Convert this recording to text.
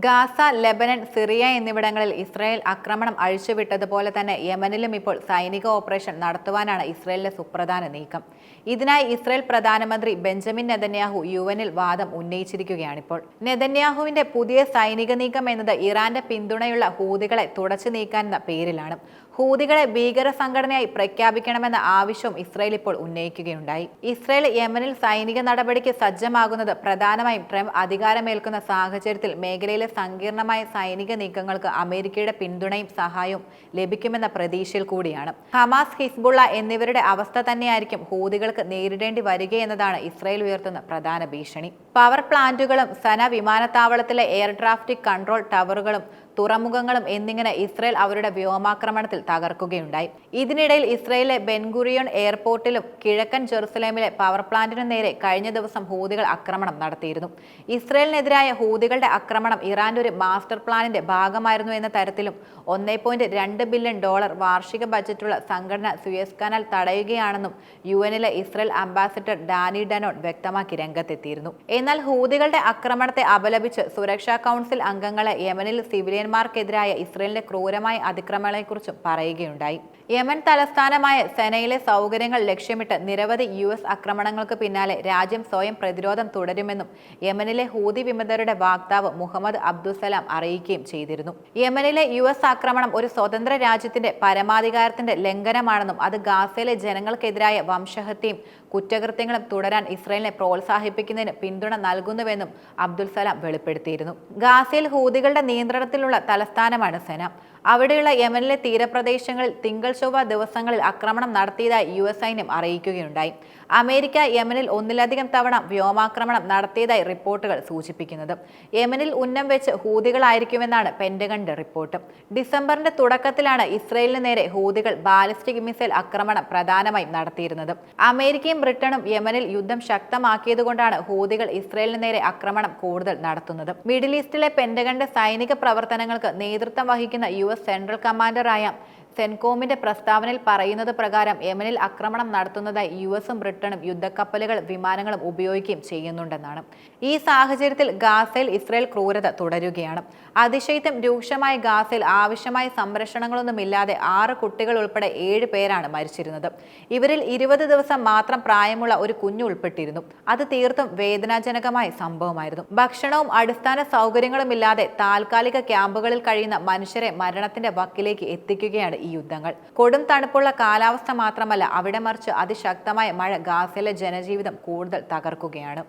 Gaza, Lebanon, Syria എന്നിവിടങ്ങളിൽ Israel ആക്രമണം അഴിച്ചുവിട്ടതുപോലെ തന്നെ യമനിലും ഇപ്പോൾ സൈനിക ഓപ്പറേഷൻ നടത്തുവാനാണ് ഇസ്രായേലിന്റെ സുപ്രധാന നീക്കം. ഇതിനായി ഇസ്രായേൽ പ്രധാനമന്ത്രി ബെഞ്ചമിൻ നെതന്യാഹു യുഎനിൽ വാദം ഉന്നയിച്ചിരിക്കുകയാണിപ്പോൾ. നെതന്യാഹുവിന്റെ പുതിയ സൈനിക നീക്കം എന്നത് ഇറാന്റെ പിന്തുണയുള്ള ഹൂതികളെ തുടച്ചു നീക്കാനെന്ന പേരിലാണ്. ഹൂതികളെ ഭീകര സംഘടനയായി പ്രഖ്യാപിക്കണമെന്ന ആവശ്യവും ഇസ്രായേൽ ഇപ്പോൾ ഉന്നയിക്കുകയുണ്ടായി. ഇസ്രായേൽ യമനിൽ സൈനിക നടപടിക്ക് സജ്ജമാകുന്നത് പ്രധാനമായും ട്രംപ് അധികാരമേൽക്കുന്ന സാഹചര്യത്തിൽ മേഖലയിലെ സങ്കീർണമായ സൈനിക നീക്കങ്ങൾക്ക് അമേരിക്കയുടെ പിന്തുണയും സഹായവും ലഭിക്കുമെന്ന പ്രതീക്ഷയിൽ കൂടിയാണ്. ഹമാസ്, ഹിസ്ബുള്ള എന്നിവരുടെ അവസ്ഥ തന്നെയായിരിക്കും ഹൂതികൾക്ക് നേരിടേണ്ടി വരികയെന്നതാണ് ഇസ്രായേൽ ഉയർത്തുന്ന പ്രധാന ഭീഷണി. പവർ പ്ലാന്റുകളും സന വിമാനത്താവളത്തിലെ എയർ ട്രാഫിക് കൺട്രോൾ ടവറുകളും തുറമുഖങ്ങളും എന്നിങ്ങനെ ഇസ്രായേൽ അവരുടെ വ്യോമാക്രമണത്തിൽ തകർക്കുകയുണ്ടായി. ഇതിനിടയിൽ ഇസ്രായേലിലെ ബെൻഗുറിയോൺ എയർപോർട്ടിലും കിഴക്കൻ ജെറുസലേമിലെ പവർ പ്ലാന്റിനു നേരെ കഴിഞ്ഞ ദിവസം ഹൂതികൾ ആക്രമണം നടത്തിയിരുന്നു. ഇസ്രായേലിനെതിരായ ഹൂതികളുടെ ആക്രമണം ഇറാന്റെ ഒരു മാസ്റ്റർ പ്ലാനിന്റെ ഭാഗമായിരുന്നു എന്ന തരത്തിലും $1.2 ബില്യൺ വാർഷിക ബജറ്റുള്ള സംഘടന സുയസ് കനാൽ തടയുകയാണെന്നും യുഎനിലെ ഇസ്രായേൽ അംബാസിഡർ ഡാനി ഡനോൺ വ്യക്തമാക്കി രംഗത്തെത്തിയിരുന്നു. എന്നാൽ ഹൂതികളുടെ ആക്രമണത്തെ അപലപിച്ച് സുരക്ഷാ കൗൺസിൽ അംഗങ്ങളെ യമനിൽ സിവിലിയന്മാർക്കെതിരായ ഇസ്രായേലിന്റെ ക്രൂരമായ അതിക്രമങ്ങളെക്കുറിച്ചും പറയുകയുണ്ടായി. യമൻ തലസ്ഥാനമായ സനയിലെ സൗകര്യങ്ങൾ ലക്ഷ്യമിട്ട് നിരവധി US ആക്രമണങ്ങൾക്ക് പിന്നാലെ രാജ്യം സ്വയം പ്രതിരോധം തുടരുമെന്നും യമനിലെ ഹൂതി വിമതരുടെ വക്താവ് മുഹമ്മദ് അബ്ദുസലാം അറിയിക്കുകയും ചെയ്തിരുന്നു. യമനിലെ US ആക്രമണം ഒരു സ്വതന്ത്ര രാജ്യത്തിന്റെ പരമാധികാരത്തിന്റെ ലംഘനമാണെന്നും അത് ഗാസയിലെ ജനങ്ങൾക്കെതിരായ വംശഹത്യയും കുറ്റകൃത്യങ്ങളും തുടരാൻ ഇസ്രായേലിനെ പ്രോത്സാഹിപ്പിക്കുന്നതിന് പിന്തുണ നൽകുന്നുവെന്നും അബ്ദുൽ സലാം വെളിപ്പെടുത്തിയിരുന്നു. ഗാസയിൽ ഹൂതികളുടെ നിയന്ത്രണത്തിലുള്ള തലസ്ഥാനമാണ് സന. അവിടെയുള്ള യമനിലെ തീരപ്രദേശങ്ങളിൽ തിങ്കൾ ചൊവ്വ ദിവസങ്ങളിൽ ആക്രമണം നടത്തിയതായി US സൈന്യം അറിയിക്കുകയുണ്ടായി. അമേരിക്ക യമനിൽ ഒന്നിലധികം തവണ വ്യോമാക്രമണം നടത്തിയതായി റിപ്പോർട്ടുകൾ സൂചിപ്പിക്കുന്നത്. യമനിൽ ഉന്നം വെച്ച് ഹൂതികളായിരിക്കുമെന്നാണ് പെന്റഗണിന്റെ റിപ്പോർട്ട്. ഡിസംബറിന്റെ തുടക്കത്തിലാണ് ഇസ്രായേലിന് നേരെ ഹൂതികൾ ബാലിസ്റ്റിക് മിസൈൽ ആക്രമണം പ്രധാനമായും നടത്തിയിരുന്നത്. അമേരിക്കയും ബ്രിട്ടനും യമനിൽ യുദ്ധം ശക്തമാക്കിയതുകൊണ്ടാണ് ഹൂതികൾ ഇസ്രായേലിന് നേരെ ആക്രമണം കൂടുതൽ നടത്തുന്നത്. മിഡിൽ ഈസ്റ്റിലെ പെന്റഗണിന്റെ സൈനിക പ്രവർത്തനങ്ങൾക്ക് നേതൃത്വം വഹിക്കുന്ന US സെൻട്രൽ കമാൻഡറായ സെൻകോമിന്റെ പ്രസ്താവനയിൽ പറയുന്നത് പ്രകാരം യമനിൽ ആക്രമണം നടത്തുന്നതായി USഉം ബ്രിട്ടനും യുദ്ധക്കപ്പലുകൾ, വിമാനങ്ങളും ഉപയോഗിക്കുകയും ചെയ്യുന്നുണ്ടെന്നാണ്. ഈ സാഹചര്യത്തിൽ ഗാസയിൽ ഇസ്രായേൽ ക്രൂരത തുടരുകയാണ്. അതിശൈത്യം രൂക്ഷമായ ഗാസയിൽ ആവശ്യമായ സംരക്ഷണങ്ങളൊന്നുമില്ലാതെ 6 കുട്ടികൾ ഉൾപ്പെടെ 7 പേരാണ് മരിച്ചിരുന്നത്. ഇവരിൽ 20 ദിവസം മാത്രം പ്രായമുള്ള ഒരു കുഞ്ഞു ഉൾപ്പെട്ടിരുന്നു. അത് തീർത്തും വേദനാജനകമായ സംഭവമായിരുന്നു. ഭക്ഷണവും അടിസ്ഥാന സൗകര്യങ്ങളുമില്ലാതെ താൽക്കാലിക ക്യാമ്പുകളിൽ കഴിയുന്ന മനുഷ്യരെ മരണത്തിന്റെ വക്കിലേക്ക് എത്തിക്കുകയാണ് ഈ യുദ്ധങ്ങൾ. കൊടും തണുപ്പുള്ള കാലാവസ്ഥ മാത്രമല്ല അവിടെ, മറിച്ച് അതിശക്തമായ മഴ ഗാസയിലെ ജനജീവിതം കൂടുതൽ തകർക്കുകയാണ്.